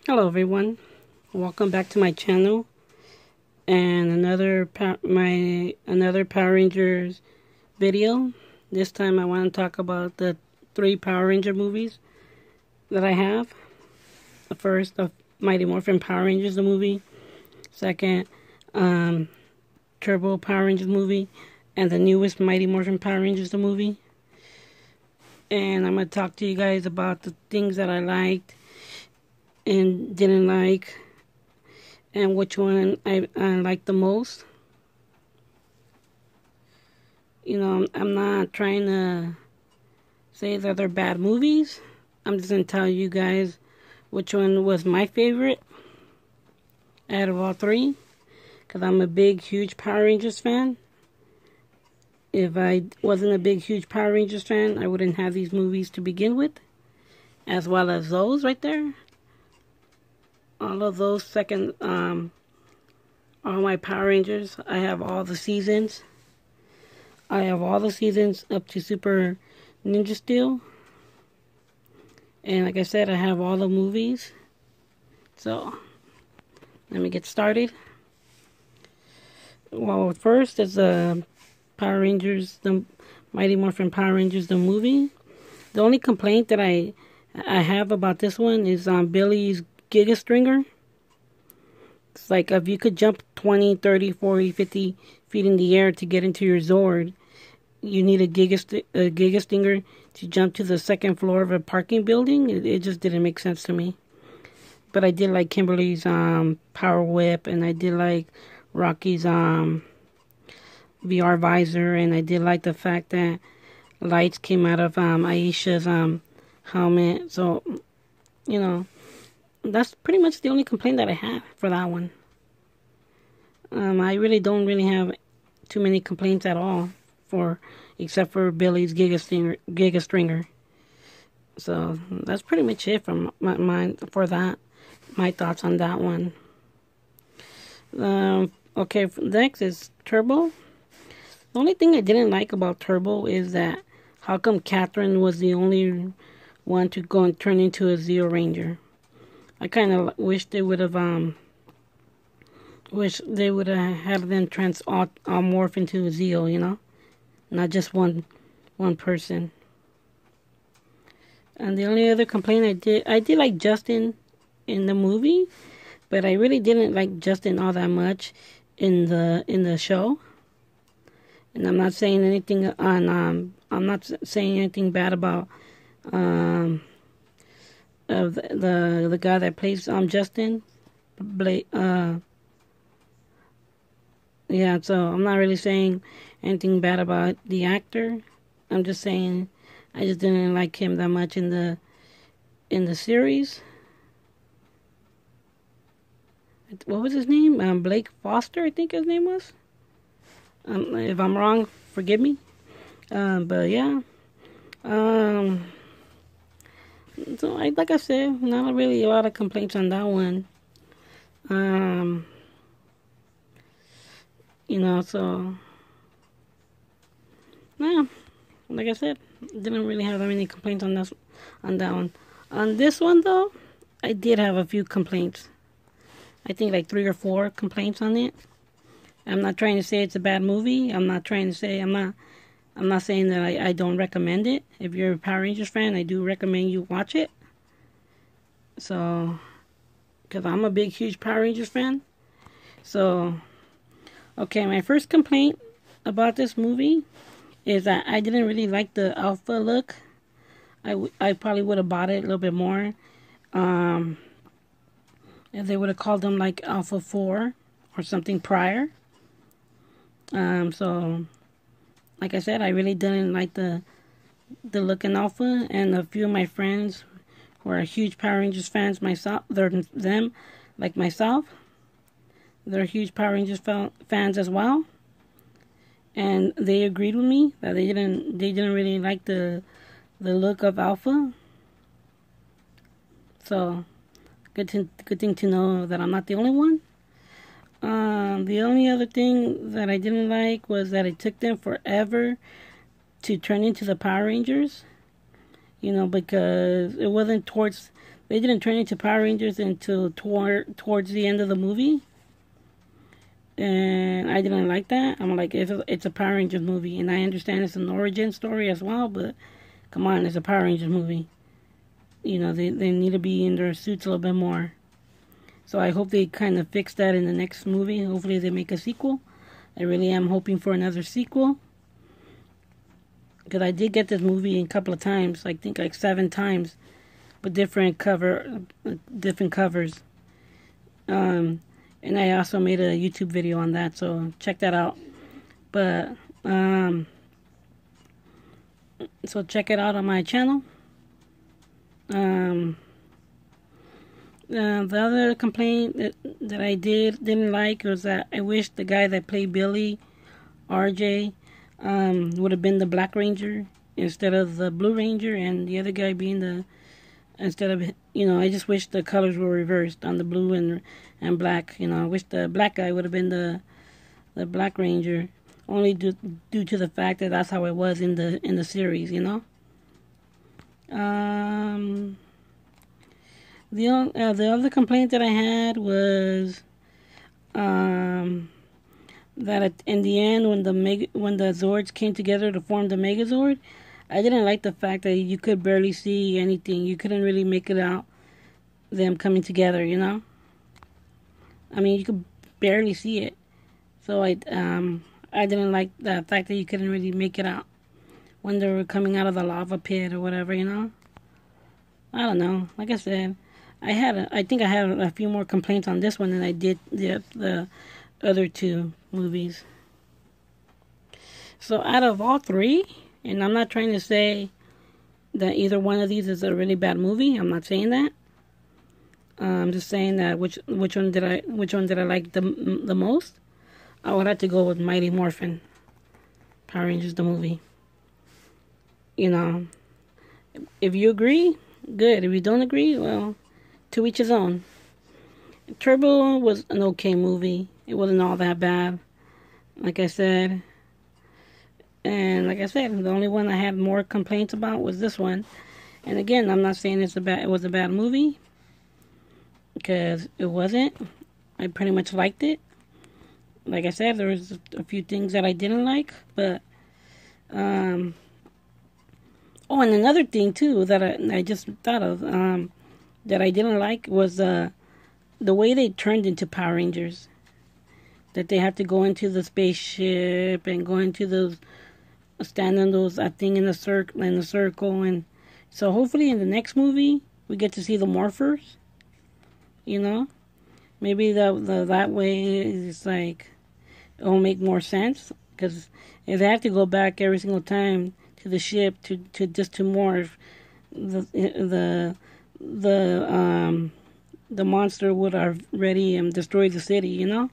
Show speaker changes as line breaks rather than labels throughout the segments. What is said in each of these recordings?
Hello everyone, welcome back to my channel and another Power Rangers video. This time I want to talk about the 3 Power Ranger movies that I have. The first, the Mighty Morphin Power Rangers the movie. Second, Turbo Power Rangers movie, and the newest Mighty Morphin Power Rangers the movie. And I'm going to talk to you guys about the things that I liked and didn't like, and which one I liked the most. You know, I'm not trying to say that they're bad movies. I'm just going to tell you guys which one was my favorite out of all 3. Because I'm a big, huge Power Rangers fan. If I wasn't a big, huge Power Rangers fan, I wouldn't have these movies to begin with. As well as those right there. All of those second, all my Power Rangers. I have all the seasons. I have all the seasons up to Super Ninja Steel. And like I said, I have all the movies. So, let me get started. Well, first is the Power Rangers, the Mighty Morphin Power Rangers, the movie. The only complaint that I have about this one is Billy's Giga Stringer. It's like if you could jump 20, 30, 40, 50 feet in the air to get into your Zord, you need a Giga Stinger to jump to the second floor of a parking building. It just didn't make sense to me. But I did like Kimberly's Power Whip, and I did like Rocky's VR visor, and I did like the fact that lights came out of Aisha's helmet. So, you know, that's pretty much the only complaint that I have for that one. I really don't have too many complaints at all except for Billy's Giga Stringer. So that's pretty much it from my thoughts on that one. Okay, next is Turbo. The only thing I didn't like about Turbo is that how come Catherine was the only one to go and turn into a Zeo Ranger. I kind of wish they would have had them morph into a Zeo, you know, not just one person. And the only other complaint I did like Justin in the movie, but I really didn't like Justin all that much in the show. And I'm not saying anything I'm not saying anything bad about of the guy that plays Justin. Yeah, so I'm not really saying anything bad about the actor. I'm just saying I just didn't like him that much in the series. What was his name? Blake Foster, I think his name was. If I'm wrong, forgive me. But yeah. So like I said, not really a lot of complaints on that one. You know, so yeah, like I said, didn't really have that many complaints on that one. On this one though, I did have a few complaints. I think like 3 or 4 complaints on it. I'm not trying to say it's a bad movie. I'm not saying that I don't recommend it. If you're a Power Rangers fan, I do recommend you watch it. So, because I'm a big, huge Power Rangers fan. So, okay, my first complaint about this movie is that I didn't really like the alpha look. I probably would have bought it a little bit more. If they would have called them like Alpha 4 or something prior. So, like I said, I really didn't like the look in Alpha, and a few of my friends who are huge Power Rangers fans like myself, they're huge Power Rangers fans as well, and they agreed with me that they didn't really like the look of Alpha. So, good thing to know that I'm not the only one. The only other thing that I didn't like was that it took them forever to turn into the Power Rangers. You know, because it wasn't towards they didn't turn into Power Rangers until towards the end of the movie. And I didn't like that. I'm like, it's a Power Rangers movie. And I understand it's an origin story as well, but come on, it's a Power Rangers movie. You know, they need to be in their suits a little bit more. So I hope they kind of fix that in the next movie. Hopefully they make a sequel. I really am hoping for another sequel. Because I did get this movie a couple of times. I think like 7 times. With different covers. And I also made a YouTube video on that. So check that out. But, so check it out on my channel. The other complaint that I didn't like was that I wish the guy that played Billy, RJ, would have been the Black Ranger instead of the Blue Ranger, and the other guy being instead of, you know, I just wish the colors were reversed on the blue and black. You know, I wish the black guy would have been the Black Ranger, only due to the fact that that's how it was in the series, you know. The other complaint that I had was that in the end, when the Zords came together to form the Megazord, I didn't like the fact that you could barely see anything. You couldn't really make it out them coming together, you know. I mean, you could barely see it. So I didn't like the fact that you couldn't really make it out when they were coming out of the lava pit or whatever, you know. I don't know. Like I said, I think I had a few more complaints on this one than I did the other 2 movies. So out of all 3, and I'm not trying to say that either one of these is a really bad movie. I'm not saying that. I'm just saying that which one did I like the most? I would have to go with Mighty Morphin Power Rangers the movie. You know, if you agree, good. If you don't agree, well, to each his own. Turbo was an okay movie. It wasn't all that bad, like I said. And like I said, the only one I had more complaints about was this one. And again, I'm not saying it was a bad movie, because it wasn't. I pretty much liked it. Like I said, there was a few things that I didn't like, but oh, and another thing too that I just thought of that I didn't like was the way they turned into Power Rangers. That they had to go into the spaceship and go into those, stand on those, I think, in the circle, and so hopefully in the next movie we get to see the Morphers. You know, maybe that way it's like it'll make more sense, because if they have to go back every single time to the ship to morph, the monster would have already destroyed the city, you know.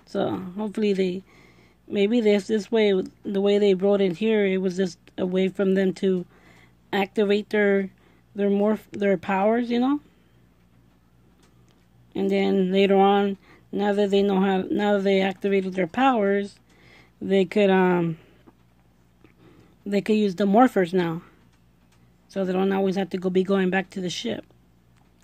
So hopefully maybe this way, the way they wrote it here, it was just a way from them to activate their powers, you know. And then later on, now that they activated their powers, they could use the Morphers now, so they don't always have to be going back to the ship.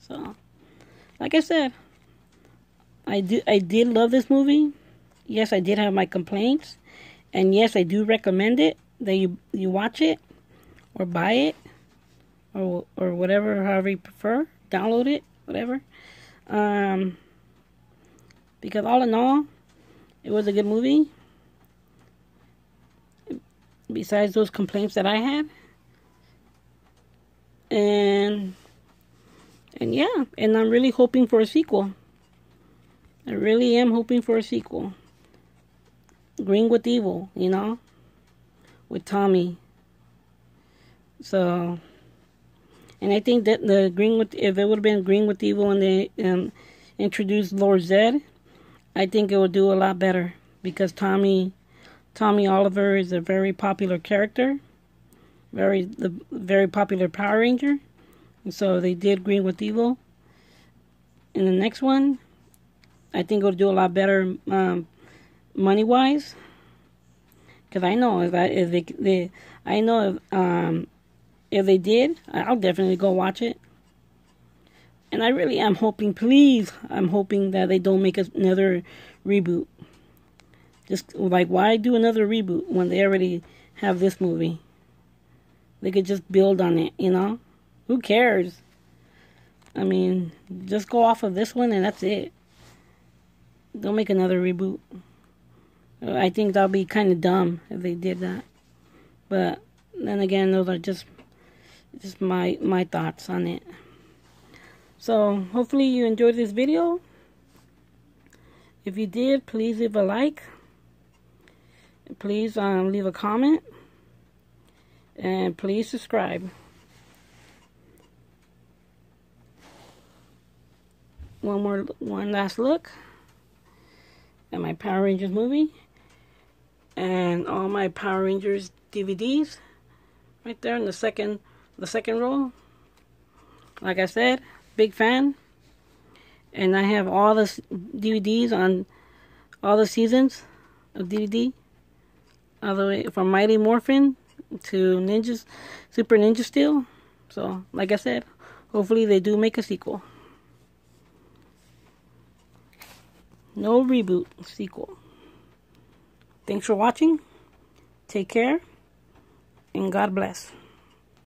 So, like I said, I did love this movie. Yes, I did have my complaints, and yes, I do recommend it, that you watch it or buy it or whatever, however you prefer. Download it, whatever. Because all in all, it was a good movie. Besides those complaints that I had, and yeah, and I'm really hoping for a sequel. I really am hoping for a sequel. Green with Evil, you know, with Tommy. So, and I think that if it would have been Green with Evil and they introduced Lord Zed, I think it would do a lot better, because Tommy Oliver is a very popular character, very popular Power Ranger, and so they did Green with Evil. In the next one, I think it'll do a lot better money wise, because I know if they did, I'll definitely go watch it. And I really am hoping, please, I'm hoping that they don't make another reboot. Just like, why do another reboot when they already have this movie? They could just build on it, you know? Who cares? I mean, just go off of this one and that's it. Don't make another reboot. I think that'll be kind of dumb if they did that. But then again, those are just my thoughts on it. So hopefully you enjoyed this video. If you did, please leave a like. Please leave a comment. And please subscribe. One last look at my Power Rangers movie and all my Power Rangers DVDs right there in the second row. Like I said, big fan, and I have all the DVDs on all the seasons of DVD, all the way from Mighty Morphin to Super Ninja Steel. So like I said, hopefully they do make a sequel. No reboot, sequel. Thanks for watching. Take care. And God bless.